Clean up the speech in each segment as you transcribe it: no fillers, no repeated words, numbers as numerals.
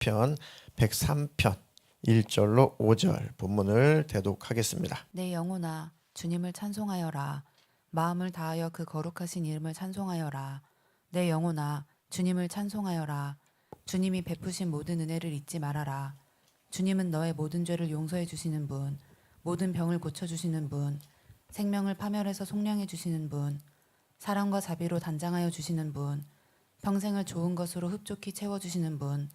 시편 103편 1절로 5절 본문을 대독하겠습니다. 내 영혼아 주님을 찬송하여라. 마음을 다하여 그 거룩하신 이름을 찬송하여라. 내 영혼아 주님을 찬송하여라. 주님이 베푸신 모든 은혜를 잊지 말아라. 주님은 너의 모든 죄를 용서해 주시는 분, 모든 병을 고쳐 주시는 분, 생명을 파멸해서 속량해 주시는 분, 사랑과 자비로 단장하여 주시는 분, 평생을 좋은 것으로 흡족히 채워 주시는 분,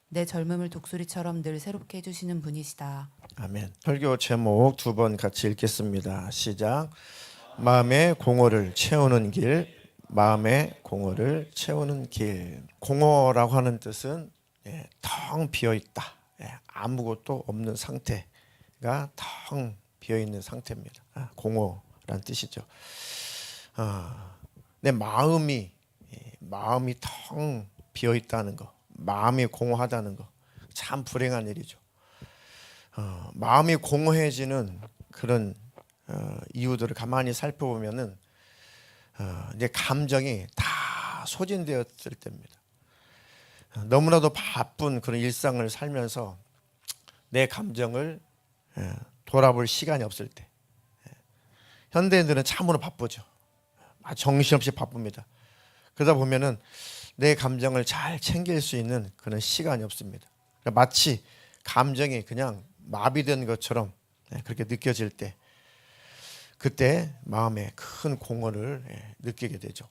내 젊음을 독수리처럼 늘 새롭게 해주시는 분이시다. 아멘. 설교 제목 두 번 같이 읽겠습니다. 시작. 마음의 공허를 채우는 길, 마음의 공허를 채우는 길. 공허라고 하는 뜻은 텅 비어 있다. 아무것도 없는 상태가 텅 비어 있는 상태입니다. 공허란 뜻이죠. 내 마음이 텅 비어 있다는 거, 마음이 공허하다는 거, 참 불행한 일이죠. 마음이 공허해지는 그런 이유들을 가만히 살펴보면은 이제 감정이 다 소진되었을 때입니다. 너무나도 바쁜 그런 일상을 살면서 내 감정을 돌아볼 시간이 없을 때, 현대인들은 참으로 바쁘죠. 정신없이 바쁩니다. 그러다 보면은 내 감정을 잘 챙길 수 있는 그런 시간이 없습니다. 마치 감정이 그냥 마비된 것처럼 그렇게 느껴질 때, 그때 마음에 큰 공허를 느끼게 되죠.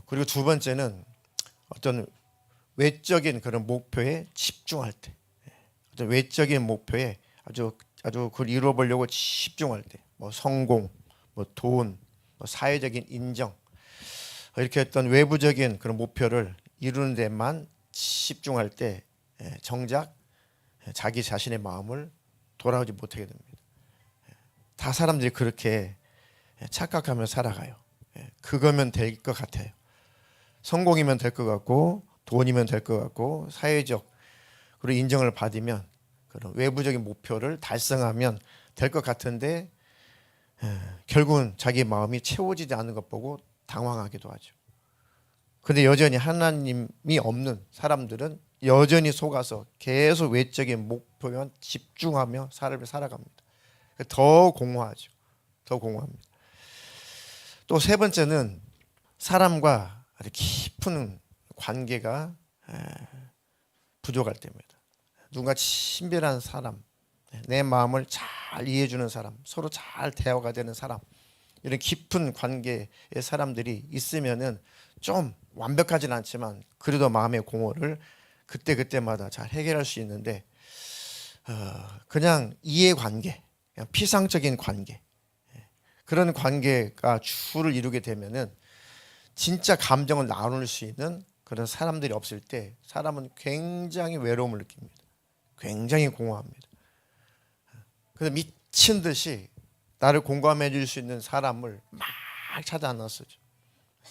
그리고 두 번째는 어떤 외적인 그런 목표에 집중할 때, 어떤 외적인 목표에 아주 그걸 이루어보려고 집중할 때, 뭐 성공, 뭐 돈, 뭐 사회적인 인정, 이렇게 어떤 외부적인 그런 목표를 이루는 데만 집중할 때 정작 자기 자신의 마음을 돌아오지 못하게 됩니다. 다 사람들이 그렇게 착각하며 살아가요. 그거면 될 것 같아요. 성공이면 될 것 같고, 돈이면 될 것 같고, 사회적 그리고 인정을 받으면, 그런 외부적인 목표를 달성하면 될 것 같은데 결국은 자기 마음이 채워지지 않는 것 보고 당황하기도 하죠. 그런데 여전히 하나님이 없는 사람들은 여전히 속아서 계속 외적인 목표만 집중하며 삶을 살아갑니다. 더 공허하죠. 더 공허합니다. 또 세 번째는 사람과 아주 깊은 관계가 부족할 때입니다. 누군가 친밀한 사람, 내 마음을 잘 이해해주는 사람, 서로 잘 대화가 되는 사람, 이런 깊은 관계의 사람들이 있으면은 좀 완벽하진 않지만 그래도 마음의 공허를 그때마다 잘 해결할 수 있는데, 그냥 이해관계, 그냥 피상적인 관계, 그런 관계가 주를 이루게 되면은 진짜 감정을 나눌 수 있는 그런 사람들이 없을 때 사람은 굉장히 외로움을 느낍니다. 굉장히 공허합니다. 그래서 미친 듯이 나를 공감해 줄 수 있는 사람을 막 찾아 나서죠.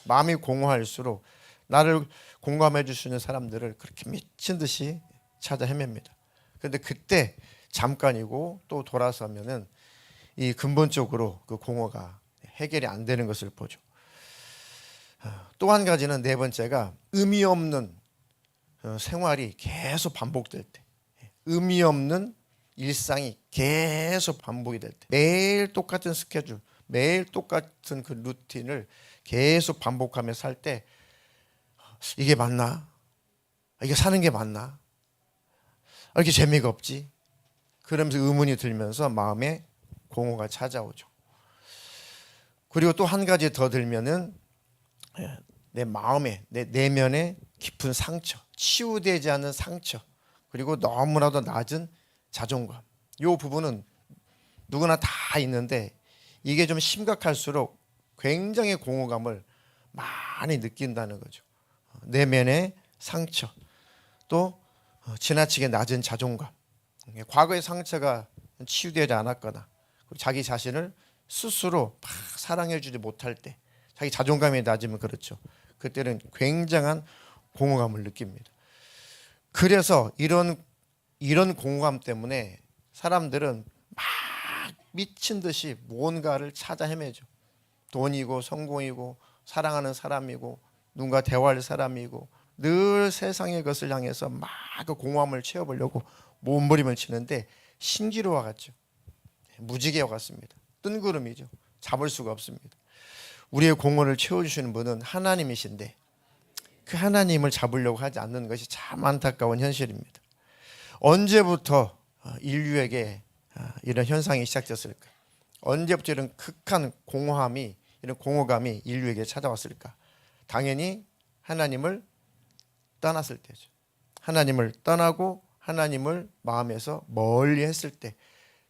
마음이 공허할수록 나를 공감해 줄 수 있는 사람들을 그렇게 미친 듯이 찾아 헤맵니다. 그런데 그때 잠깐이고 또 돌아서면은 이 근본적으로 그 공허가 해결이 안 되는 것을 보죠. 또 한 가지는, 네 번째가 의미 없는 생활이 계속 반복될 때, 의미 없는 일상이 계속 반복이 될 때, 매일 똑같은 스케줄, 매일 똑같은 그 루틴을 계속 반복하며 살 때, 이게 맞나? 이게 사는 게 맞나? 이렇게 재미가 없지? 그러면서 의문이 들면서 마음에 공허가 찾아오죠. 그리고 또 한 가지 더 들면은 내 마음에, 내 내면에 깊은 상처, 치유되지 않은 상처, 그리고 너무나도 낮은 자존감. 이 부분은 누구나 다 있는데 이게 좀 심각할수록 굉장히 공허감을 많이 느낀다는 거죠. 내면의 상처, 또 지나치게 낮은 자존감, 과거의 상처가 치유되지 않았거나 자기 자신을 스스로 막 사랑해주지 못할 때, 자기 자존감이 낮으면 그렇죠. 그때는 굉장한 공허감을 느낍니다. 그래서 이런 공허감 때문에 사람들은 막 미친 듯이 뭔가를 찾아 헤매죠. 돈이고 성공이고 사랑하는 사람이고 누군가 대화할 사람이고 늘 세상의 것을 향해서 막 그 공허함을 채워보려고 몸부림을 치는데 신기루와 같죠. 무지개와 같습니다. 뜬구름이죠. 잡을 수가 없습니다. 우리의 공허를 채워주시는 분은 하나님이신데 그 하나님을 잡으려고 하지 않는 것이 참 안타까운 현실입니다. 언제부터 인류에게 이런 현상이 시작됐을까? 언제부터 이런 극한 공허함이, 이런 공허감이 인류에게 찾아왔을까? 당연히 하나님을 떠났을 때죠. 하나님을 떠나고 하나님을 마음에서 멀리 했을 때,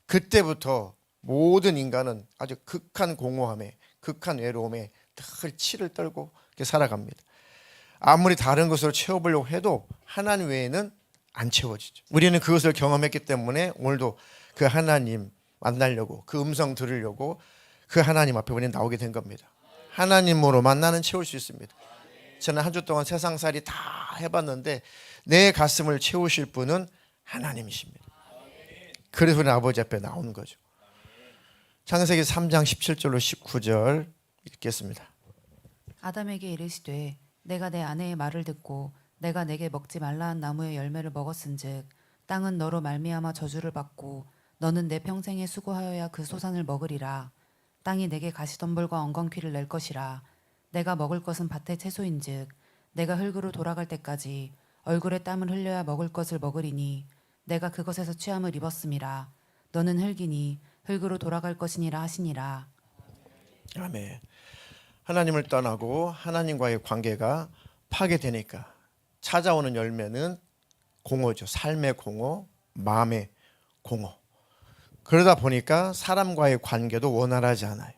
그때부터 모든 인간은 아주 극한 공허함에, 극한 외로움에 늘 치를 떨고 이렇게 살아갑니다. 아무리 다른 것으로 채워보려고 해도 하나님 외에는 안 채워지죠. 우리는 그것을 경험했기 때문에 오늘도 그 하나님 만나려고, 그 음성 들으려고 그 하나님 앞에 우리는 나오게 된 겁니다. 하나님으로만 나는 채울 수 있습니다. 저는 한 주 동안 세상살이 다 해봤는데 내 가슴을 채우실 분은 하나님이십니다. 그래서 우리 아버지 앞에 나오는 거죠. 창세기 3장 17절로 19절 읽겠습니다. 아담에게 이르시되 내가 내 아내의 말을 듣고 내가 내게 먹지 말라 한 나무의 열매를 먹었은즉 땅은 너로 말미암아 저주를 받고 너는 내 평생에 수고하여야 그 소산을 먹으리라. 땅이 내게 가시덤불과 엉겅퀴를 낼 것이라. 내가 먹을 것은 밭의 채소인즉 내가 흙으로 돌아갈 때까지 얼굴에 땀을 흘려야 먹을 것을 먹으리니 내가 그것에서 취함을 입었음이라. 너는 흙이니 흙으로 돌아갈 것이니라 하시니라. 아멘. 하나님을 떠나고 하나님과의 관계가 파괴되니까 찾아오는 열매는 공허죠. 삶의 공허, 마음의 공허. 그러다 보니까 사람과의 관계도 원활하지 않아요.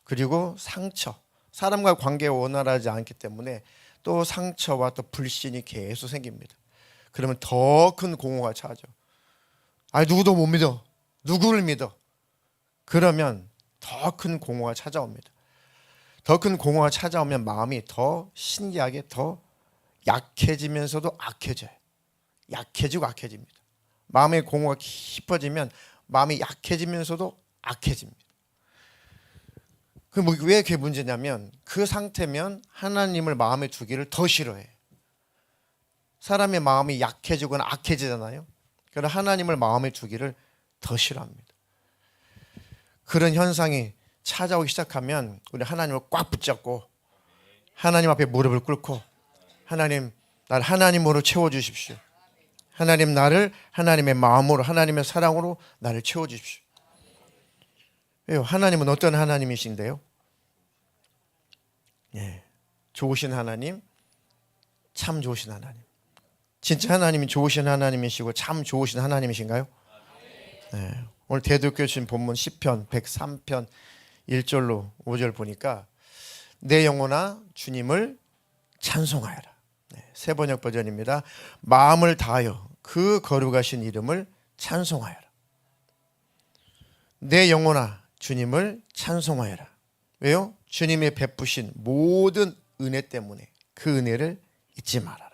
그리고 상처, 사람과의 관계가 원활하지 않기 때문에 또 상처와 또 불신이 계속 생깁니다. 그러면 더 큰 공허가 찾아죠. 아니 누구도 못 믿어. 누구를 믿어? 그러면 더 큰 공허가 찾아옵니다. 더 큰 공허가 찾아오면 마음이 더 신기하게 더 약해지면서도 악해져요. 약해지고 악해집니다. 마음의 공허가 깊어지면 마음이 약해지면서도 악해집니다. 왜 그게 문제냐면 그 상태면 하나님을 마음에 두기를 더 싫어해요. 사람의 마음이 약해지거나 악해지잖아요. 그래서 하나님을 마음에 두기를 더 싫어합니다. 그런 현상이 찾아오기 시작하면 우리 하나님을 꽉 붙잡고 하나님 앞에 무릎을 꿇고 하나님, 나를 하나님으로 채워주십시오. 하나님, 나를 하나님의 마음으로, 하나님의 사랑으로 나를 채워주십시오. 왜요? 하나님은 어떤 하나님이신데요? 예, 좋으신 하나님, 참 좋으신 하나님. 진짜 하나님이 좋으신 하나님이시고 참 좋으신 하나님이신가요? 네. 오늘 대두교회 주신 본문 시편 103편 1절로 5절 보니까 내 영혼아 주님을 찬송하여라. 네, 새번역 버전입니다. 마음을 다하여 그 거룩하신 이름을 찬송하여라. 내 영혼아 주님을 찬송하여라. 왜요? 주님이 베푸신 모든 은혜 때문에 그 은혜를 잊지 말아라.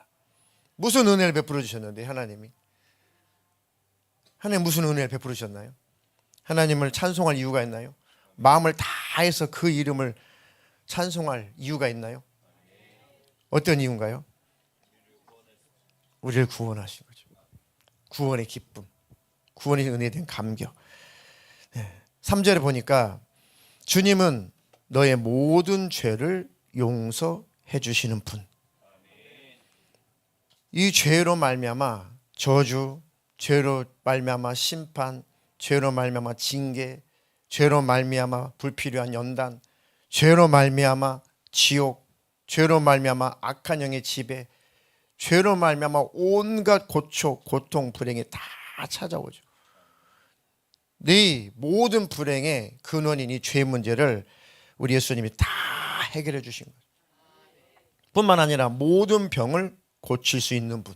무슨 은혜를 베풀어 주셨는데 하나님이? 하나님 무슨 은혜를 베풀어 주셨나요? 하나님을 찬송할 이유가 있나요? 마음을 다해서 그 이름을 찬송할 이유가 있나요? 어떤 이유인가요? 우리를 구원하신 거죠. 구원의 기쁨, 구원의 은혜에 대한 감격. 3절에 보니까 주님은 너의 모든 죄를 용서해 주시는 분. 이 죄로 말미암아 저주, 죄로 말미암아 심판, 죄로 말미암아 징계, 죄로 말미암아 불필요한 연단, 죄로 말미암아 지옥, 죄로 말미암아 악한 영의 지배, 죄로 말미암아 온갖 고통, 불행이 다 찾아오죠. 네 모든 불행의 근원인 이 죄 문제를 우리 예수님이 다 해결해 주신 거예요. 뿐만 아니라 모든 병을 고칠 수 있는 분,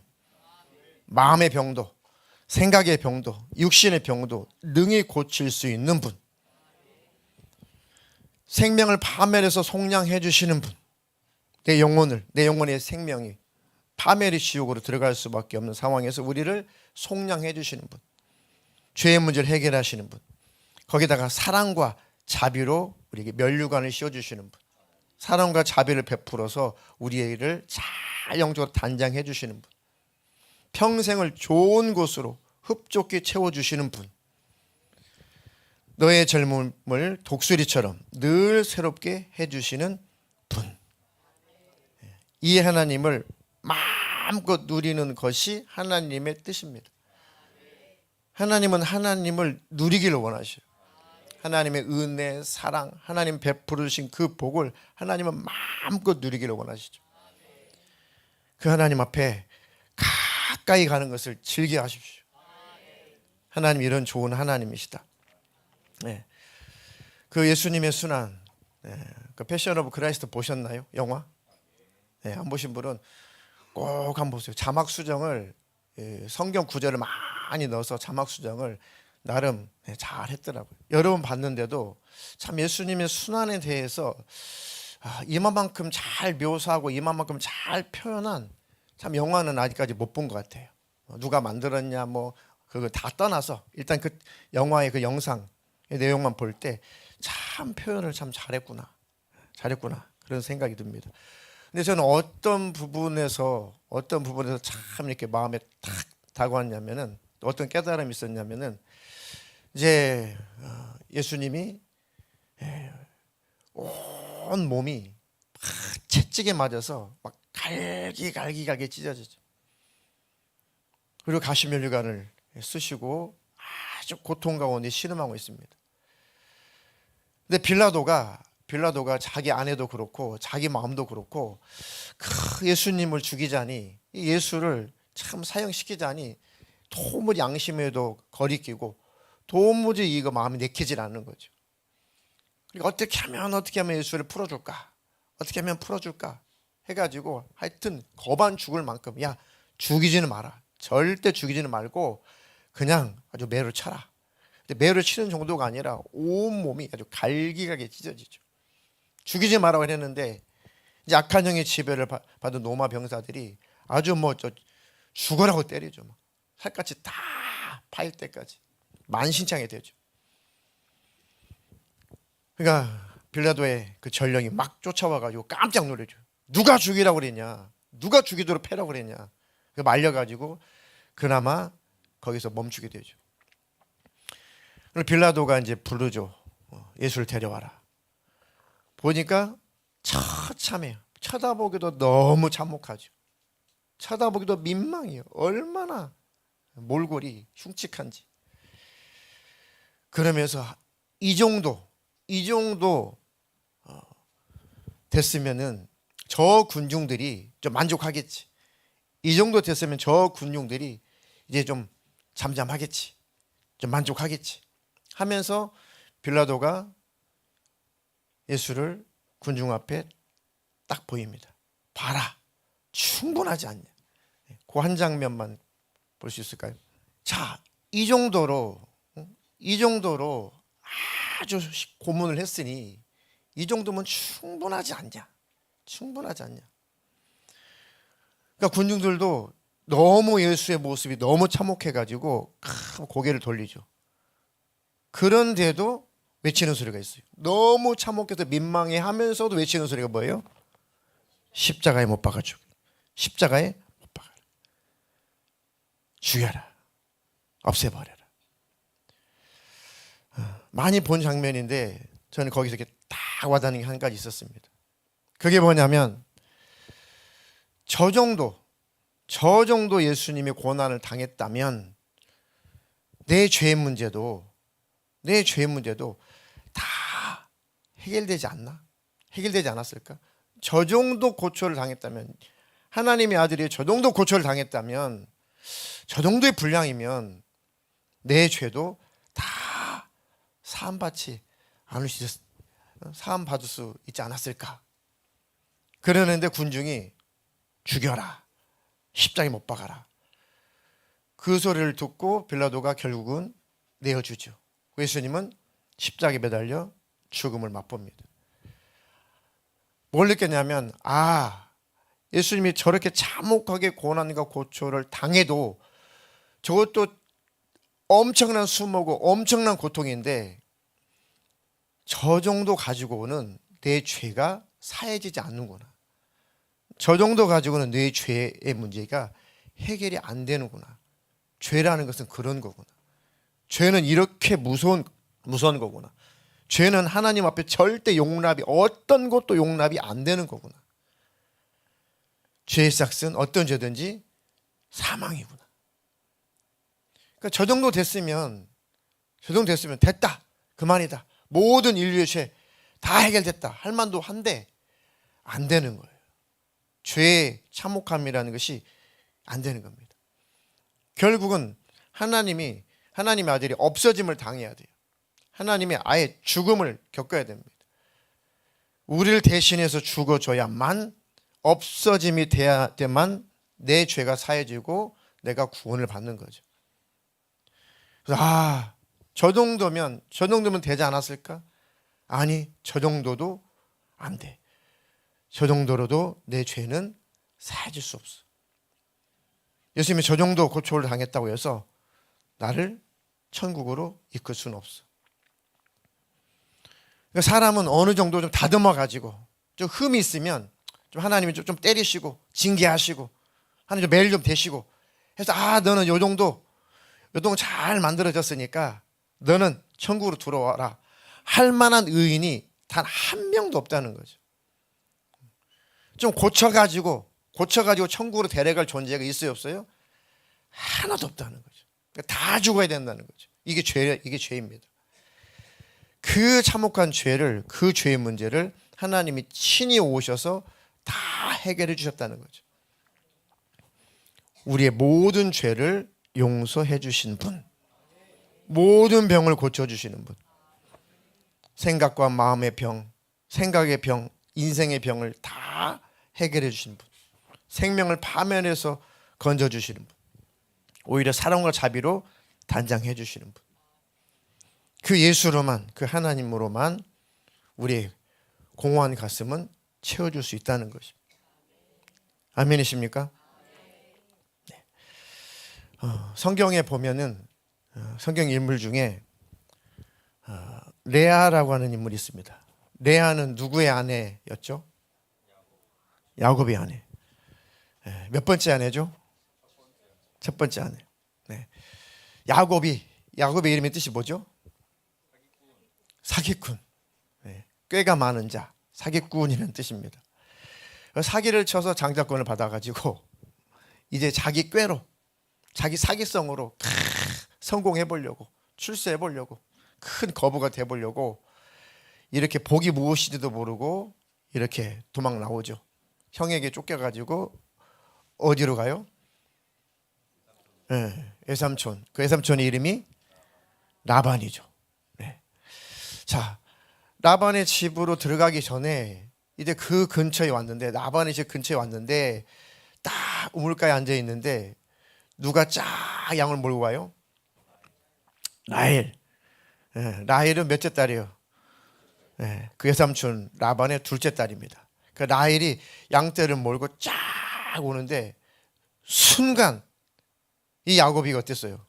마음의 병도, 생각의 병도, 육신의 병도 능히 고칠 수 있는 분, 생명을 파멸해서 속량해 주시는 분, 내 영혼의 생명이 파멸의 지옥으로 들어갈 수밖에 없는 상황에서 우리를 속량해 주시는 분, 죄의 문제를 해결하시는 분, 거기다가 사랑과 자비로 우리에게 면류관을 씌워주시는 분, 사랑과 자비를 베풀어서 우리를 잘 영적으로 단장해 주시는 분, 평생을 좋은 곳으로 흡족히 채워주시는 분, 너의 젊음을 독수리처럼 늘 새롭게 해주시는 분, 이 하나님을 마음껏 누리는 것이 하나님의 뜻입니다. 하나님은 하나님을 누리기를 원하셔요. 하나님의 은혜, 사랑, 하나님 베풀어 주신 그 복을 하나님은 마음껏 누리기를 원하시죠. 그 하나님 앞에 가까이 가는 것을 즐겨 하십시오. 하나님 이런 좋은 하나님이시다. 네. 그 예수님의 순환, 네. 그 패션 오브 크라이스트 보셨나요? 영화? 네. 안 보신 분은 꼭 한번 보세요. 자막 수정을 성경 구절을 많이 넣어서 자막 수정을 나름 잘 했더라고요. 여러 번 봤는데도 참 예수님의 순환에 대해서 이만큼 잘 묘사하고 이만큼 잘 표현한 참 영화는 아직까지 못 본 것 같아요. 누가 만들었냐 뭐 그거 다 떠나서 일단 그 영화의 그 영상의 내용만 볼 때 참 표현을 참 잘했구나 그런 생각이 듭니다. 근데 저는 어떤 부분에서 참 이렇게 마음에 탁 다가왔냐면은 어떤 깨달음이 있었냐면은 이제 예수님이 온 몸이 막 채찍에 맞아서 막 갈기갈기 찢어지죠. 그리고 가시면류관을 쓰시고 아주 고통 가운데 신음하고 있습니다. 근데 빌라도가 자기 아내도 그렇고 자기 마음도 그렇고 그 예수님을 죽이자니 이 예수를 참 사형시키자니 도무지 양심에도 거리끼고 도무지 이거 마음이 내키질 않는 거죠. 그러니까 어떻게 하면 예수를 풀어줄까? 해가지고 하여튼 거반 죽을 만큼 야 죽이지는 마라. 절대 죽이지는 말고 그냥 아주 매를 쳐라. 근데 매를 치는 정도가 아니라 온 몸이 아주 갈기갈기 찢어지죠. 죽이지 마라고 했는데 이제 악한 영의 지배를 받은 로마 병사들이 아주 죽으라고 때리죠. 살갗이 다 파일 때까지 만신창이 되죠. 그러니까 빌라도의 그 전령이 막 쫓아와가지고 깜짝 놀라죠. 누가 죽이라고 그랬냐? 누가 죽이도록 패라고 그랬냐? 말려가지고 그나마 거기서 멈추게 되죠. 그리고 빌라도가 이제 부르죠. 예수를 데려와라. 보니까 처참해요. 쳐다보기도 너무 참혹하죠. 쳐다보기도 민망해요. 얼마나 몰골이 흉측한지. 그러면서 이 정도 됐으면은 저 군중들이 좀 만족하겠지. 이 정도 됐으면 저 군중들이 이제 좀 잠잠하겠지. 좀 만족하겠지. 하면서 빌라도가 예수를 군중 앞에 딱 보입니다. 봐라. 충분하지 않냐. 그 한 장면만 볼 수 있을까요? 자, 이 정도로 아주 고문을 했으니 이 정도면 충분하지 않냐. 그러니까 군중들도 너무 예수의 모습이 너무 참혹해가지고 고개를 돌리죠. 그런데도 외치는 소리가 있어요. 너무 참혹해서 민망해하면서도 외치는 소리가 뭐예요? 십자가에 못 박아 죽여. 십자가에 못 박아라. 죽여라. 없애버려라. 많이 본 장면인데 저는 거기서 이렇게 딱 와닿는 게 한 가지 있었습니다. 그게 뭐냐면 저 정도 예수님이 고난을 당했다면 내 죄의 문제도 다 해결되지 않았을까? 저 정도 고초를 당했다면, 하나님의 아들이 저 정도 고초를 당했다면, 저 정도의 분량이면 내 죄도 다 사함받을 수 있지 않았을까? 그러는데 군중이 죽여라, 십자가에 못 박아라. 그 소리를 듣고 빌라도가 결국은 내어주죠. 예수님은 십자가에 매달려 죽음을 맛봅니다. 뭘 느꼈냐면 예수님이 저렇게 참혹하게 고난과 고초를 당해도 저것도 엄청난 수모고 엄청난 고통인데 저 정도 가지고는 내 죄가 사해지지 않는구나. 저 정도 가지고는 내 죄의 문제가 해결이 안 되는구나. 죄라는 것은 그런 거구나. 죄는 이렇게 무서운 거구나. 죄는 하나님 앞에 절대 용납이, 어떤 것도 용납이 안 되는 거구나. 죄의 삭은 어떤 죄든지 사망이구나. 그러니까 저 정도 됐으면 됐다, 그만이다, 모든 인류의 죄 다 해결됐다 할 만도 한데 안 되는 거예요. 죄의 참혹함이라는 것이 안 되는 겁니다. 결국은 하나님의 아들이 없어짐을 당해야 돼요. 하나님이 아예 죽음을 겪어야 됩니다. 우리를 대신해서 죽어줘야만, 없어짐이 돼야 돼만 내 죄가 사해지고 내가 구원을 받는 거죠. 그래서 저 정도면 되지 않았을까? 아니, 저 정도도 안 돼. 저 정도로도 내 죄는 사해질 수 없어. 예수님이 저 정도 고초를 당했다고 해서 나를 천국으로 이끌 수는 없어. 그러니까 사람은 어느 정도 좀 다듬어 가지고 좀 흠이 있으면 좀 하나님이 좀 때리시고 징계하시고 하나님 좀 매일 좀 대시고 해서 너는 요 정도 잘 만들어졌으니까 너는 천국으로 들어와라 할 만한 의인이 단 한 명도 없다는 거죠. 좀 고쳐가지고 천국으로 데려갈 존재가 있어요, 없어요? 하나도 없다는 거죠. 그러니까 다 죽어야 된다는 거죠. 이게 죄입니다. 그 참혹한 죄를, 그 죄의 문제를 하나님이 친히 오셔서 다 해결해 주셨다는 거죠. 우리의 모든 죄를 용서해 주신 분, 모든 병을 고쳐주시는 분, 생각과 마음의 병, 생각의 병, 인생의 병을 다 해결해 주시는 분, 생명을 파멸해서 건져주시는 분, 오히려 사랑과 자비로 단장해 주시는 분, 그 예수로만, 그 하나님으로만 우리의 공허한 가슴은 채워줄 수 있다는 것입니다. 아멘이십니까? 네. 성경에 보면은 성경 인물 중에 레아라고 하는 인물이 있습니다. 레아는 누구의 아내였죠? 야곱의 아내. 몇 번째 아내죠? 첫 번째 아내. 네. 야곱의 이름의 뜻이 뭐죠? 사기꾼. 네. 꾀가 많은 자, 사기꾼이라는 뜻입니다. 사기를 쳐서 장자권을 받아가지고 이제 자기 꾀로, 자기 사기성으로 성공해보려고, 출세해보려고, 큰 거부가 돼보려고 이렇게 복이 무엇인지도 모르고 이렇게 도망 나오죠. 형에게 쫓겨가지고 어디로 가요? 네, 외삼촌. 그 외삼촌의 이름이 라반이죠. 네. 자, 라반의 집으로 들어가기 전에 이제 그 근처에 왔는데, 라반의 집 근처에 왔는데 딱 우물가에 앉아 있는데 누가 쫙 양을 몰고 가요? 라헬. 네, 라헬은 몇째 딸이에요? 네, 그 외삼촌 라반의 둘째 딸입니다. 그 라헬이 양떼를 몰고 쫙 오는데 순간 이 야곱이 어땠어요?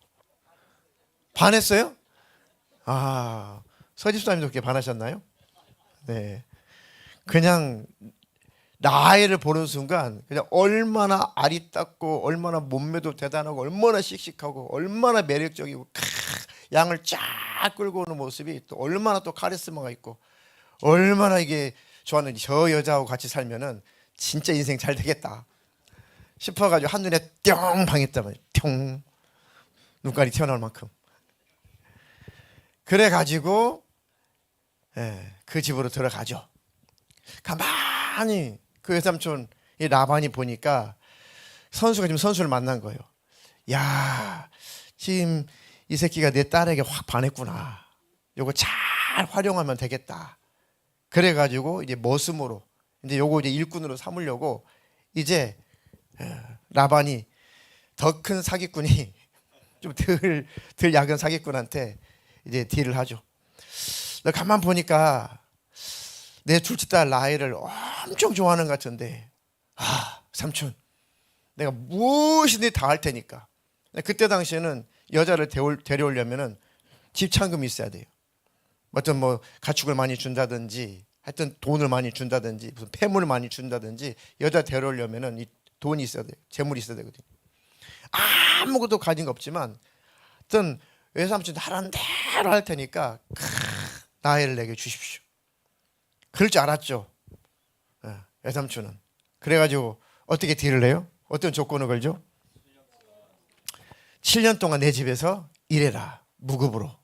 반했어요? 서집사님도 그렇게 반하셨나요? 네. 그냥 라헬을 보는 순간 그냥 얼마나 알이 닦고, 얼마나 몸매도 대단하고, 얼마나 씩씩하고, 얼마나 매력적이고, 양을 쫙 끌고 오는 모습이 또 얼마나 또 카리스마가 있고, 얼마나 이게 좋았는지, 저 여자하고 같이 살면은 진짜 인생 잘 되겠다 싶어가지고 한눈에 뿅 방했단 말이에요. 뿅, 눈깔이 튀어나올 만큼. 그래가지고 그 집으로 들어가죠. 가만히 그 외삼촌 이 라반이 보니까 선수가 지금 선수를 만난 거예요. 야, 지금 이 새끼가 내 딸에게 확 반했구나. 요거 잘 활용하면 되겠다. 그래가지고 이제 머슴으로, 이제 요거 이제 일꾼으로 삼으려고 이제 라반이 더 큰 사기꾼이 좀 덜 약은 사기꾼한테 이제 딜을 하죠. 가만 보니까 내 둘째 딸 라헬을 엄청 좋아하는 것 같은데, 삼촌, 내가 무엇이든지 다 할 테니까. 그때 당시에는 여자를 데려오려면은 집찬금이 있어야 돼요. 어떤 뭐 가축을 많이 준다든지 하여튼 돈을 많이 준다든지 무슨 폐물을 많이 준다든지 여자 데려오려면은 이 돈이 있어야 돼요. 재물이 있어야 되거든요. 아무것도 가진 거 없지만 하여튼 외삼촌 하라는 대로 할 테니까 나이를 내게 주십시오. 그럴 줄 알았죠. 외삼촌은. 그래가지고 어떻게 딜을 해요? 어떤 조건을 걸죠? 7년 동안 내 집에서 일해라. 무급으로.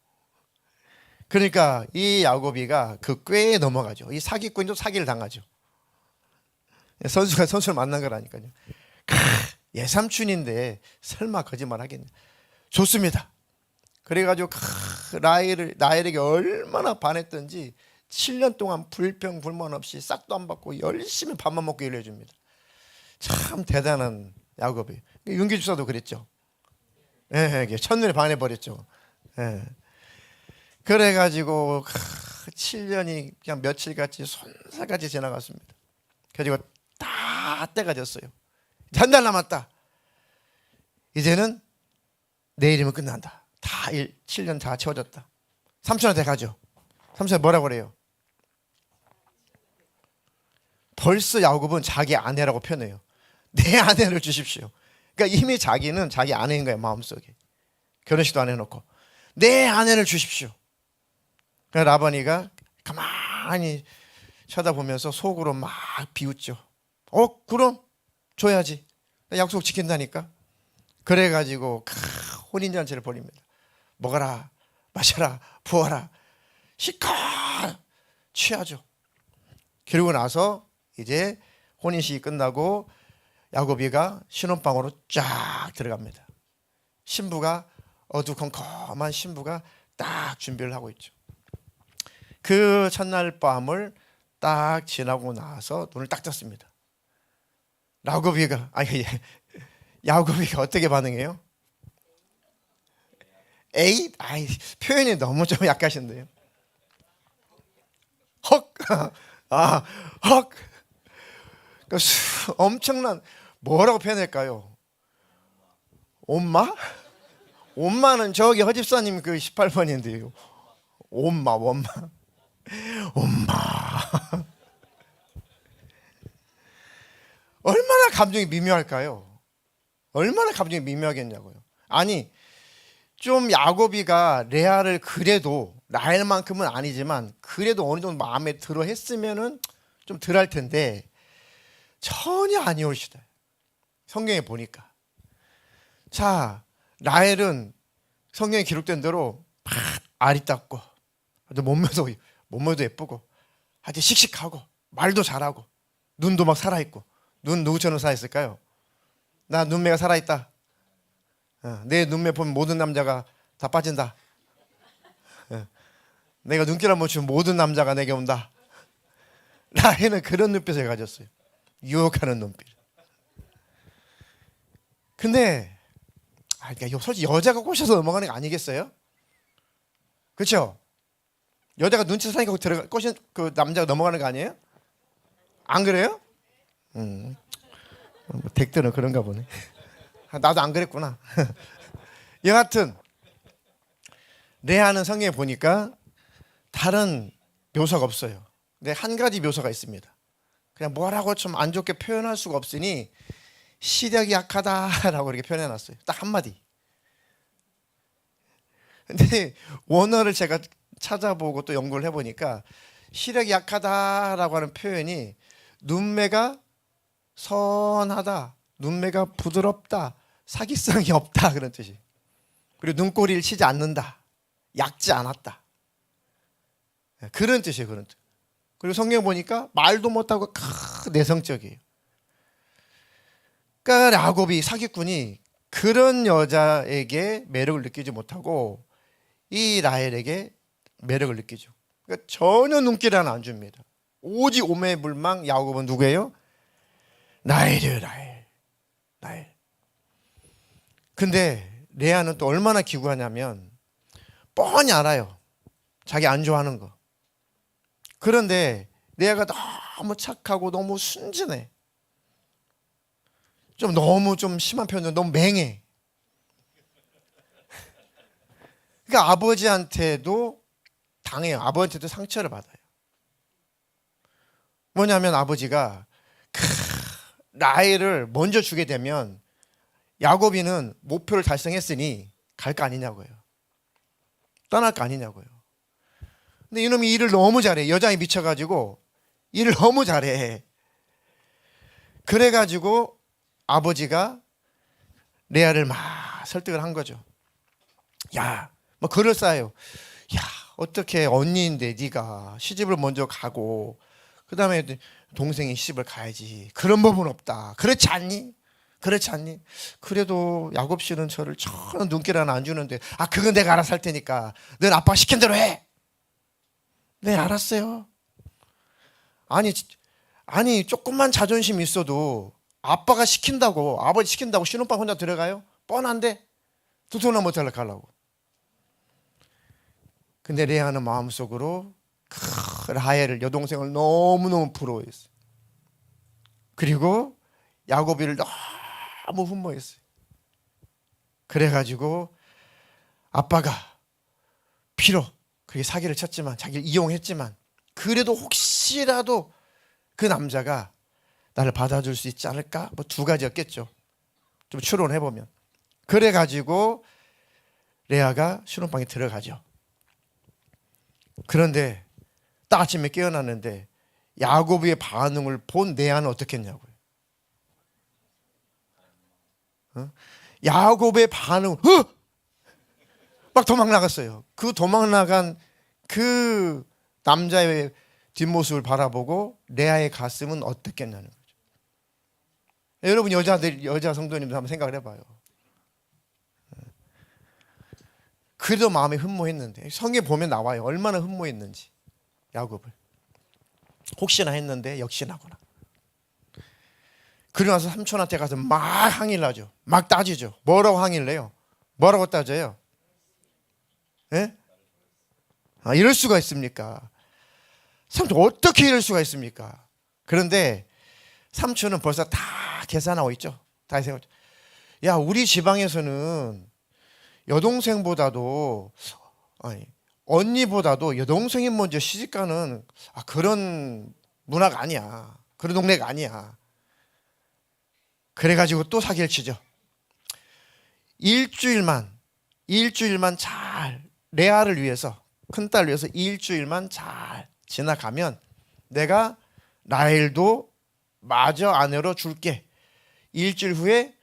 그러니까 이 야고비가 그 꾀에 넘어가죠. 이 사기꾼도 사기를 당하죠. 선수가 선수를 만난 거라니까요. 예삼촌인데 설마 거짓말 하겠냐. 좋습니다. 그래가지고 라헬에게 얼마나 반했던지 7년 동안 불평 불만 없이 싹도 안 받고 열심히 밥만 먹고 일해줍니다. 참 대단한 야곱이. 윤기 주사도 그랬죠. 첫눈에 반해버렸죠. 그래가지고 7년이 그냥 며칠같이 손살같이 지나갔습니다. 그래가지고 다 때가 졌어요. 한 달 남았다. 이제는 내일이면 끝난다. 다 7년 다 채워졌다. 삼촌한테 가죠. 삼촌이 뭐라고 그래요? 벌써 야곱은 자기 아내라고 표현해요. 내 아내를 주십시오. 그러니까 이미 자기는 자기 아내인 거예요. 마음속에. 결혼식도 안 해놓고 내 아내를 주십시오. 그래서 라반이가 가만히 쳐다보면서 속으로 막 비웃죠. 그럼 줘야지. 약속 지킨다니까. 그래가지고 혼인잔치를 벌입니다. 먹어라 마셔라 부어라 시컷 취하죠. 그리고 나서 이제 혼인식이 끝나고 야곱이가 신혼방으로 쫙 들어갑니다. 신부가 어두컴컴한 신부가 딱 준비를 하고 있죠. 그 첫날 밤을 딱 지나고 나서 눈을 딱 떴습니다. 야곱이가 어떻게 반응해요? 표현이 너무 좀 약하신데요. 헉, 헉. 엄청난 뭐라고 표현할까요? 엄마는 저기 허집사님 그 18번인데요. 엄마. 얼마나 감정이 미묘할까요? 얼마나 감정이 미묘하겠냐고요. 아니 좀 야곱이가 레아를 그래도 라헬만큼은 아니지만 그래도 어느 정도 마음에 들어 했으면은 좀 덜할 텐데 전혀 아니올시다. 성경에 보니까. 자, 라헬은 성경에 기록된 대로 막 알이 닦고 몸매도 예쁘고 아주 씩씩하고 말도 잘하고 눈도 막 살아있고. 눈 누구처럼 살아있을까요? 나 눈매가 살아있다. 내 눈매 보면 모든 남자가 다 빠진다. 내가 눈길 한번 주면 모든 남자가 내게 온다. 라헬은 그런 눈빛을 가졌어요. 유혹하는 눈빛. 근데 그러니까 솔직히 여자가 꼬셔서 넘어가는 거 아니겠어요? 그렇죠? 여자가 눈치 사니까 꼬신 그 남자가 넘어가는 거 아니에요? 안 그래요? 댁들은 그런가 보네. 나도 안 그랬구나. 여하튼 레아는 성경에 보니까 다른 묘사가 없어요. 근데 한 가지 묘사가 있습니다. 그냥 뭐라고 좀 안 좋게 표현할 수가 없으니 시력이 약하다라고 이렇게 표현해놨어요. 딱 한마디. 근데 원어를 제가 찾아보고 또 연구를 해보니까 시력이 약하다라고 하는 표현이 눈매가 선하다, 눈매가 부드럽다, 사기성이 없다 그런 뜻이. 그리고 눈꼬리를 치지 않는다, 얕지 않았다 그런 뜻이에요. 그런 뜻. 그리고 성경 보니까 말도 못하고 내성적이에요. 그러니까 야곱이 사기꾼이 그런 여자에게 매력을 느끼지 못하고 이 라헬에게 매력을 느끼죠. 그러니까 전혀 눈길 하나 안 줍니다. 오직 오매불망. 야곱은 누구예요? 라헬이에요. 라헬. 근데 레아는 또 얼마나 기구하냐면 뻔히 알아요. 자기 안 좋아하는 거. 그런데 레아가 너무 착하고 너무 순진해. 너무 심한 표현으로 너무 맹해. 그러니까 아버지한테도 당해요. 아버지한테도 상처를 받아요. 뭐냐면 아버지가 라헬을 먼저 주게 되면 야곱이는 목표를 달성했으니 갈 거 아니냐고요. 떠날 거 아니냐고요. 근데 이놈이 일을 너무 잘해. 여자에 미쳐가지고 일을 너무 잘해. 그래가지고 아버지가 레아를 막 설득을 한 거죠. 야, 뭐 그럴싸해요. 야, 어떻게 언니인데 네가 시집을 먼저 가고 그 다음에 동생이 시집을 가야지. 그런 법은 없다. 그렇지 않니? 그렇지 않니? 그래도 야곱 씨는 저를 전혀 눈길 하나 안 주는데, 아, 그건 내가 알아서 할 테니까 넌 아빠가 시킨 대로 해. 네, 알았어요. 아니 조금만 자존심 있어도 아빠가 시킨다고, 아버지 시킨다고 신혼방 혼자 들어가요? 뻔한데 두통나 못하려 가려고. 근데 레아는 마음속으로 라헬을, 여동생을 너무너무 부러워했어요. 그리고 야곱이를 너무 흠모했어요. 그래가지고 아빠가 비록 그게 사기를 쳤지만, 자기를 이용했지만, 그래도 혹시라도 그 남자가 나를 받아줄 수 있지 않을까? 뭐 두 가지였겠죠. 좀 추론해보면. 그래가지고 레아가 신혼방에 들어가죠. 그런데 딱 아침에 깨어났는데 야곱의 반응을 본 레아는 어떻게 했냐고요. 야곱의 반응, 막 도망 나갔어요. 그 도망 나간 그 남자의 뒷모습을 바라보고 레아의 가슴은 어떻겠냐는 거죠. 여러분 여자 성도님들 한번 생각을 해봐요. 그래도 마음이 흠모했는데, 성에 보면 나와요. 얼마나 흠모했는지 야곱을. 혹시나 했는데 역시나구나. 그러고 나서 삼촌한테 가서 막 항의를 하죠. 막 따지죠. 뭐라고 항의를 해요? 뭐라고 따져요? 예? 아, 이럴 수가 있습니까? 삼촌 어떻게 이럴 수가 있습니까? 그런데 삼촌은 벌써 다 계산하고 있죠. 다 생각하죠. 야, 우리 지방에서는 여동생보다도, 아니, 언니보다도 여동생이 먼저 시집가는 그런 문화가 아니야. 그런 동네가 아니야. 그래가지고 또 사기를 치죠. 일주일만 잘, 레아를 위해서, 큰딸을 위해서 일주일만 잘 지나가면 내가 라헬도 마저 아내로 줄게. 일주일 후에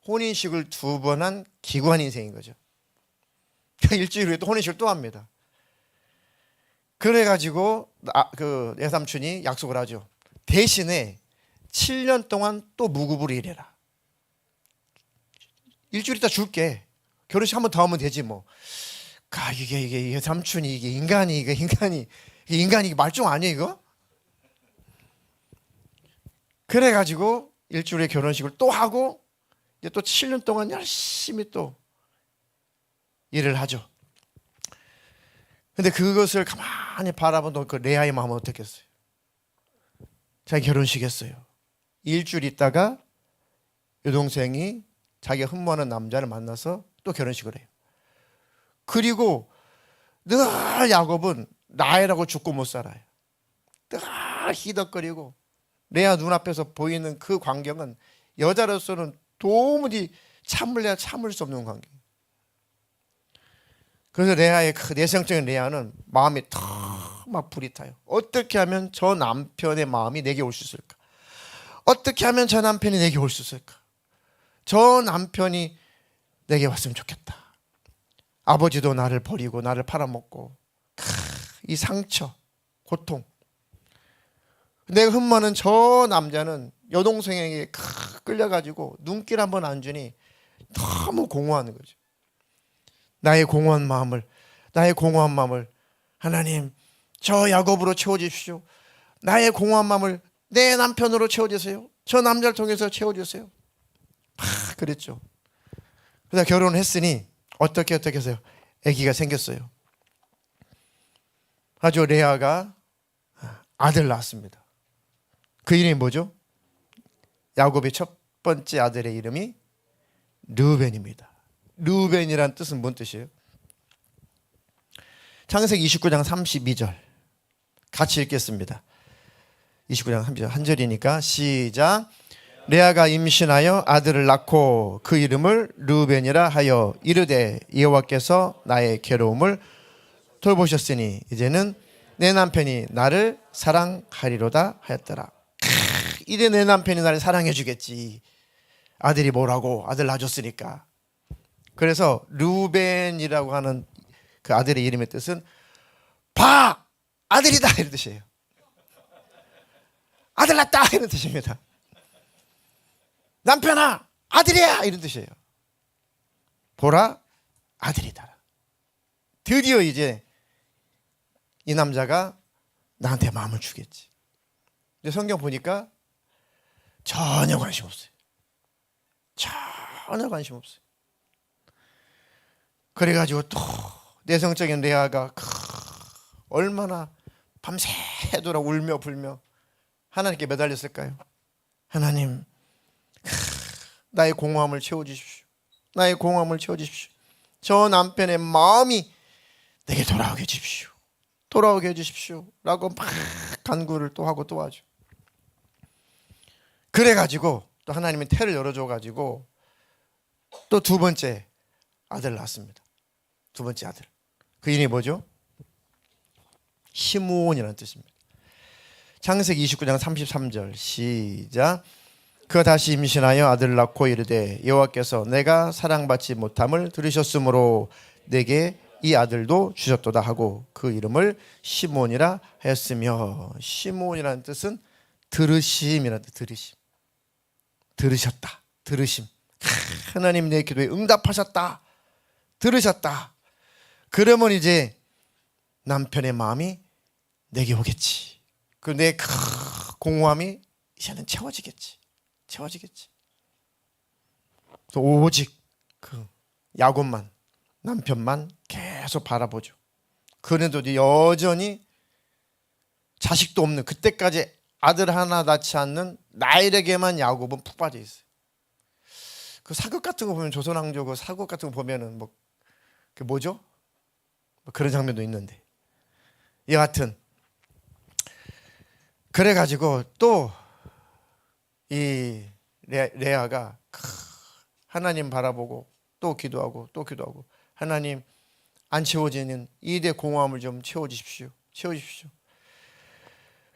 혼인식을 2번 한 기구한 인생인 거죠. 일주일 후에 또 혼인식을 또 합니다. 그래가지고 그 외삼촌이 약속을 하죠. 대신에 7년 동안 또 무급으로 일해라. 일주일 있다 줄게. 결혼식 한 번 더 하면 되지 뭐. 이게 외삼촌이, 이게 인간이 말종 아니야 이거? 그래가지고 일주일에 결혼식을 또 하고 이제 또 7년 동안 열심히 또 일을 하죠. 근데 그것을 가만히 바라본 그 레아의 마음은 어떻겠어요? 자기 결혼식 했어요. 일주일 있다가 여동생이 자기가 흠모하는 남자를 만나서 또 결혼식을 해요. 그리고 늘 야곱은 라헬하고 죽고 못 살아요. 늘 희덕거리고 레아 눈앞에서 보이는 그 광경은 여자로서는 도무지 참을 수 없는 광경. 그래서 레아의 그 내성적인 레아는 마음이 탁 막 불이 타요. 어떻게 하면 저 남편의 마음이 내게 올 수 있을까? 어떻게 하면 저 남편이 내게 올 수 있을까? 저 남편이 내게 왔으면 좋겠다. 아버지도 나를 버리고 나를 팔아먹고, 이 상처, 고통. 내가 흠모하는 저 남자는 여동생에게 끌려가지고 눈길 한번 안 주니 너무 공허하는 거죠. 나의 공허한 마음을 하나님, 저 야곱으로 채워주십시오. 나의 공허한 마음을 내 남편으로 채워주세요. 저 남자를 통해서 채워주세요. 그랬죠. 그래서 결혼을 했으니 어떻게 해서요? 아기가 생겼어요. 아주 레아가 아들 낳았습니다. 그 이름이 뭐죠? 야곱의 첫 번째 아들의 이름이 르우벤입니다. 르우벤이란 뜻은 뭔 뜻이에요? 창세기 29장 32절 같이 읽겠습니다. 29장 1절이니까 시작. 레아가 임신하여 아들을 낳고 그 이름을 르우벤이라 하여 이르되 여호와께서 나의 괴로움을 돌보셨으니 이제는 내 남편이 나를 사랑하리로다 하였더라. 이제 내 남편이 나를 사랑해 주겠지. 아들이 뭐라고 아들 낳아줬으니까. 그래서 르우벤이라고 하는 그 아들의 이름의 뜻은 봐! 아들이다 이런 뜻이에요. 아들 낳았다 이런 뜻입니다. 남편아 아들이야 이런 뜻이에요. 보라 아들이다. 드디어 이제 이 남자가 나한테 마음을 주겠지. 근데 성경 보니까 전혀 관심 없어요. 전혀 관심 없어요. 그래가지고 또 내성적인 레아가 얼마나 밤새도록 울며 불며 하나님께 매달렸을까요? 하나님, 나의 공허함을 채워주십시오. 나의 공허함을 채워주십시오. 저 남편의 마음이 내게 돌아오게 해주십시오. 돌아오게 해주십시오. 라고 막 간구를 또 하고 또 하죠. 그래가지고 또 하나님이 태를 열어줘가지고 또 두 번째 아들을 낳았습니다. 두 번째 아들. 그 이름이 뭐죠? 시므온이라는 뜻입니다. 창세기 29장 33절 시작. 그가 다시 임신하여 아들을 낳고 이르되 여호와께서 내가 사랑받지 못함을 들으셨으므로 내게 이 아들도 주셨도다 하고 그 이름을 시므온이라 하였으며 시므온이라는 뜻은 들으심이라는 뜻. 들으심. 들으셨다. 들으심. 하나님 내 기도에 응답하셨다. 들으셨다. 그러면 이제 남편의 마음이 내게 오겠지. 그 내 공허함이 이제는 채워지겠지. 채워지겠지. 또 오직 그 야곱만 남편만 계속 바라보죠. 그런데도 여전히 자식도 없는 그때까지 아들 하나 낳지 않는 나일에게만 야곱은 푹 빠져 있어요. 그 사극 같은 거 보면 조선왕조 그 사극 같은 거 보면은 뭐 그 뭐죠? 뭐 그런 장면도 있는데 여하튼 그래가지고 또 이 레아가 하나님 바라보고 또 기도하고 또 기도하고 하나님 안 채워지는 이대 공허함을 좀 채워주십시오. 채워주십시오.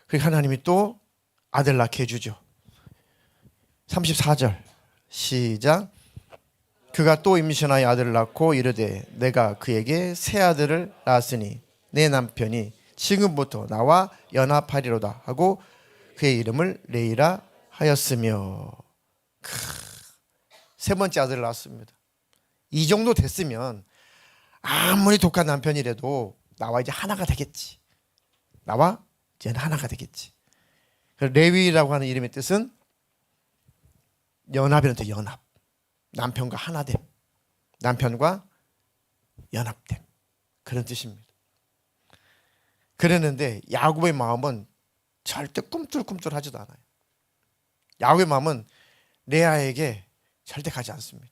그리고 하나님이 또 아들 낳게 해주죠. 34절 시작. 그가 또 임신하여 아들을 낳고 이르되 내가 그에게 새 아들을 낳았으니 내 남편이 지금부터 나와 연합하리로다 하고 그의 이름을 레이라 하였으며 세 번째 아들을 낳았습니다. 이 정도 됐으면 아무리 독한 남편이라도 나와 이제 하나가 되겠지. 나와 이제는 하나가 되겠지. 레위라고 하는 이름의 뜻은 연합이라는 뜻. 연합. 남편과 하나됨. 남편과 연합됨. 그런 뜻입니다. 그랬는데 야곱의 마음은 절대 꿈틀꿈틀하지도 않아요. 야곱의 마음은 레아에게 절대 가지 않습니다.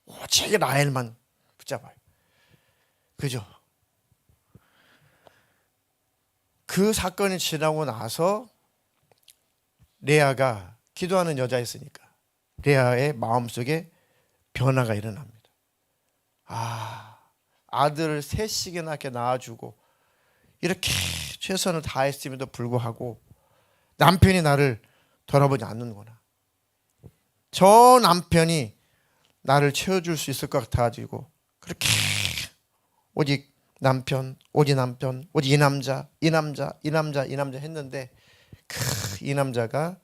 오직 라헬만 붙잡아요. 그죠? 그 사건이 지나고 나서 레아가 기도하는 여자였으니까 레아의 마음속에 변화가 일어납니다. 아들을 셋씩이나 이렇게 낳아주고 이렇게 최선을 다했음에도 불구하고 남편이 나를 돌아보지 않는구나. 저 남편이 나를 채워줄 수 있을 것 같아가지고 그렇게 오직 남편, 오직 남편, 오직 이 남자, 이 남자, 이 남자, 이 남자 했는데 이 남자가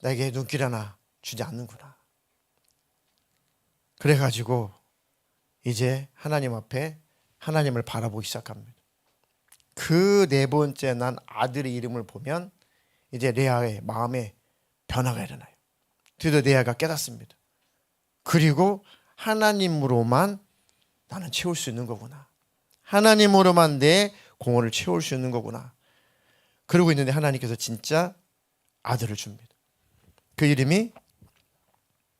나에게 눈길 하나 주지 않는구나. 그래가지고 이제 하나님 앞에 하나님을 바라보기 시작합니다. 그 네 번째 난 아들의 이름을 보면 이제 레아의 마음에 변화가 일어나요. 드디어 레아가 깨닫습니다. 그리고 하나님으로만 나는 채울 수 있는 거구나. 하나님으로만 내 공허를 채울 수 있는 거구나. 그러고 있는데 하나님께서 진짜 아들을 줍니다. 그 이름이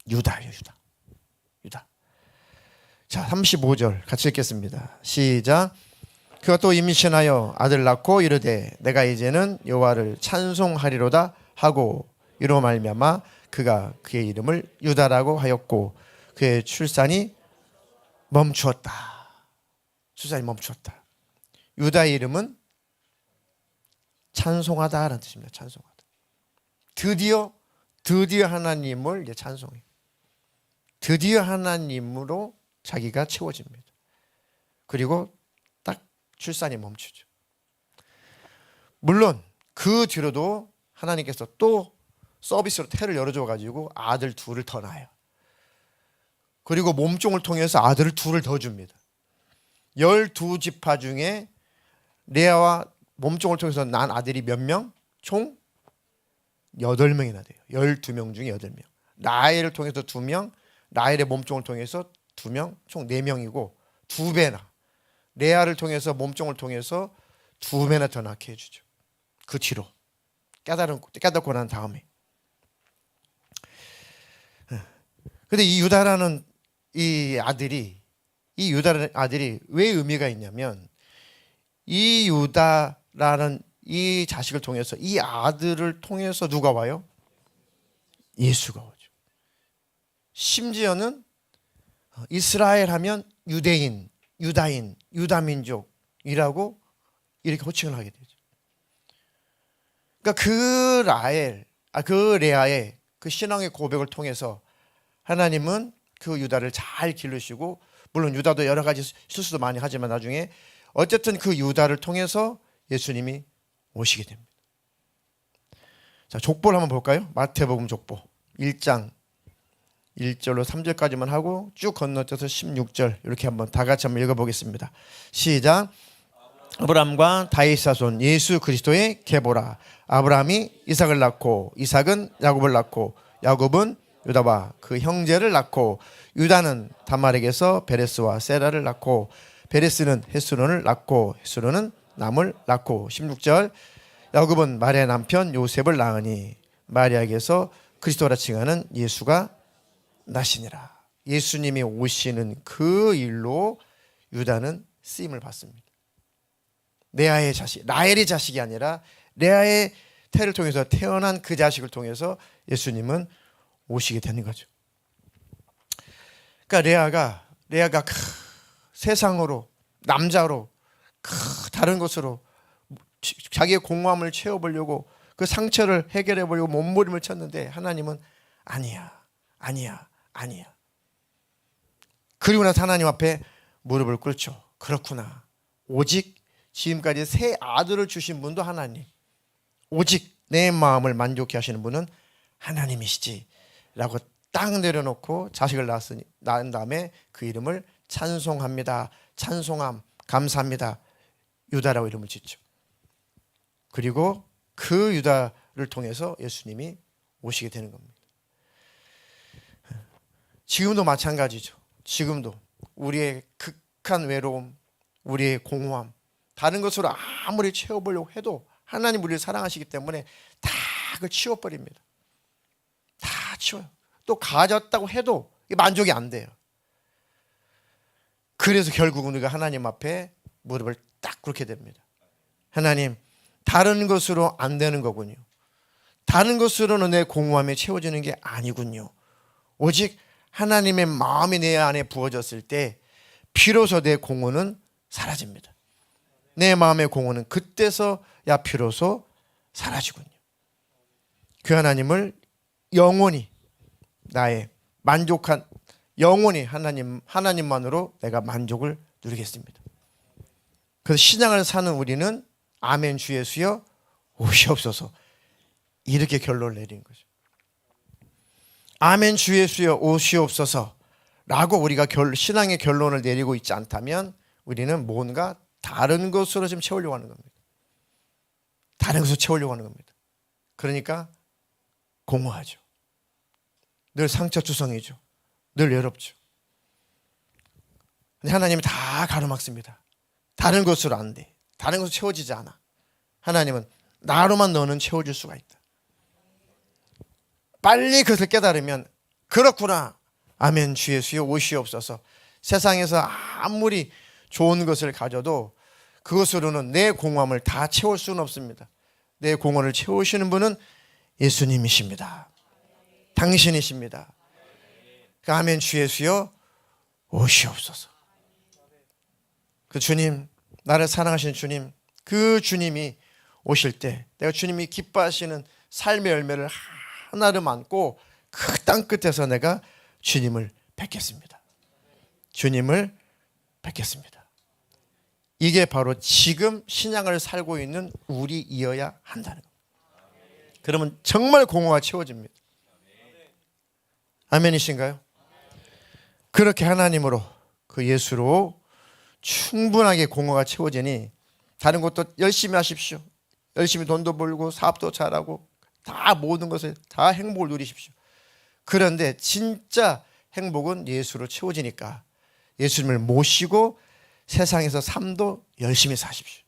유다예요. 유다. 자, 35절 같이 읽겠습니다. 시작. 그가 또 임신하여 아들 낳고 이르되 내가 이제는 여호와를 찬송하리로다 하고 이로 말미암아 그가 그의 이름을 유다라고 하였고 그의 출산이 멈추었다. 출산이 멈추었다. 유다의 이름은 찬송하다라는 뜻입니다. 찬송하다. 드디어 하나님을 이제 찬송해요. 드디어 하나님으로 자기가 채워집니다. 그리고 딱 출산이 멈추죠. 물론 그 뒤로도 하나님께서 또 서비스로 태를 열어줘 가지고 아들 둘을 더 낳아요. 그리고 몸종을 통해서 아들을 둘을 더 줍니다. 12지파 중에 레아와 몸종을 통해서 난 아들이 몇 명? 총 8명이나 돼요. 12명 중에 8명. 라헬을 통해서 2명, 라헬의 몸종을 통해서 2명, 총 4명이고 2배나. 레아를 통해서 몸종을 통해서 2배나 더 낳게 해주죠. 그 뒤로 깨닫고 난 다음에. 근데 이 유다라는 아들이 왜 의미가 있냐면 이 유다라는 이 자식을 통해서 이 아들을 통해서 누가 와요? 예수가 오죠. 심지어는 이스라엘 하면 유대인, 유다인, 유다민족이라고 이렇게 호칭을 하게 되죠. 그러니까 그 레아의 그 신앙의 고백을 통해서 하나님은 그 유다를 잘 기르시고, 물론 유다도 여러 가지 실수도 많이 하지만 나중에 어쨌든 그 유다를 통해서 예수님이 오시게 됩니다. 자, 족보를 한번 볼까요? 마태복음 족보 1장 1절로 3절까지만 하고 쭉 건너뛰어서 16절 이렇게 한번 다 같이 한번 읽어보겠습니다. 시작. 아브라함과 다윗 자손 예수 그리스도의 계보라. 아브라함이 이삭을 낳고 이삭은 야곱을 낳고 야곱은 유다와 그 형제를 낳고 유다는 다말에게서 베레스와 세라를 낳고 베레스는 헤스론을 낳고 헤스론은 남을 낳고 16절. 야곱은 마리아의 남편 요셉을 낳으니 마리아에게서 그리스도라 칭하는 예수가 나시니라. 예수님이 오시는 그 일로 유다는 쓰임을 받습니다. 레아의 자식, 라헬의 자식이 아니라 레아의 태를 통해서 태어난 그 자식을 통해서 예수님은 오시게 되는 거죠. 그러니까 레아가 세상으로, 남자로, 다른 것으로 자기의 공허함을 채워보려고 그 상처를 해결해 보려고 몸부림을 쳤는데 하나님은 아니야. 그리고 나서 하나님 앞에 무릎을 꿇죠. 그렇구나. 오직 지금까지 세 아들을 주신 분도 하나님, 오직 내 마음을 만족해 하시는 분은 하나님이시지 라고 딱 내려놓고 자식을 낳은 다음에 그 이름을 찬송합니다. 찬송함, 감사합니다. 유다라고 이름을 짓죠. 그리고 그 유다를 통해서 예수님이 오시게 되는 겁니다. 지금도 마찬가지죠. 지금도 우리의 극한 외로움, 우리의 공허함, 다른 것으로 아무리 채워보려고 해도 하나님 우리를 사랑하시기 때문에 다 그걸 치워버립니다. 다 치워요. 또 가졌다고 해도 만족이 안 돼요. 그래서 결국은 우리가 하나님 앞에 무릎을 딱 꿇게 됩니다. 하나님, 다른 것으로 안 되는 거군요. 다른 것으로는 내 공허함이 채워지는 게 아니군요. 오직 하나님의 마음이 내 안에 부어졌을 때 비로소 내 공허는 사라집니다. 내 마음의 공허는 그때서야 비로소 사라지군요. 그 하나님을 영원히 나의 만족한 영원히 하나님만으로 내가 만족을 누리겠습니다. 그래서 신앙을 사는 우리는 아멘 주 예수여 오시옵소서 이렇게 결론을 내린 거죠. 아멘 주 예수여 오시옵소서 라고 우리가 신앙의 결론을 내리고 있지 않다면 우리는 뭔가 다른 것으로 지금 채우려고 하는 겁니다. 다른 것으로 채우려고 하는 겁니다. 그러니까 공허하죠. 늘 상처투성이죠. 늘 외롭죠. 근데 하나님이 다 가로막습니다. 다른 것으로 안 돼. 다른 것으로 채워지지 않아. 하나님은 나로만 너는 채워줄 수가 있다. 빨리 그것을 깨달으면 그렇구나. 아멘 주 예수여 오시옵소서. 세상에서 아무리 좋은 것을 가져도 그것으로는 내 공허함을 다 채울 수는 없습니다. 내 공허를 채우시는 분은 예수님이십니다. 당신이십니다. 아멘. 주 예수여 오시옵소서. 그 주님, 나를 사랑하시는 주님, 그 주님이 오실 때 내가 주님이 기뻐하시는 삶의 열매를 하나를 안고 그 땅 끝에서 내가 주님을 뵙겠습니다. 주님을 뵙겠습니다. 이게 바로 지금 신앙을 살고 있는 우리이어야 한다는 겁니다. 그러면 정말 공허가 채워집니다. 아멘이신가요? 그렇게 하나님으로 그 예수로 충분하게 공허가 채워지니 다른 것도 열심히 하십시오. 열심히 돈도 벌고 사업도 잘하고 다 모든 것을 다 행복을 누리십시오. 그런데 진짜 행복은 예수로 채워지니까 예수님을 모시고 세상에서 삶도 열심히 사십시오.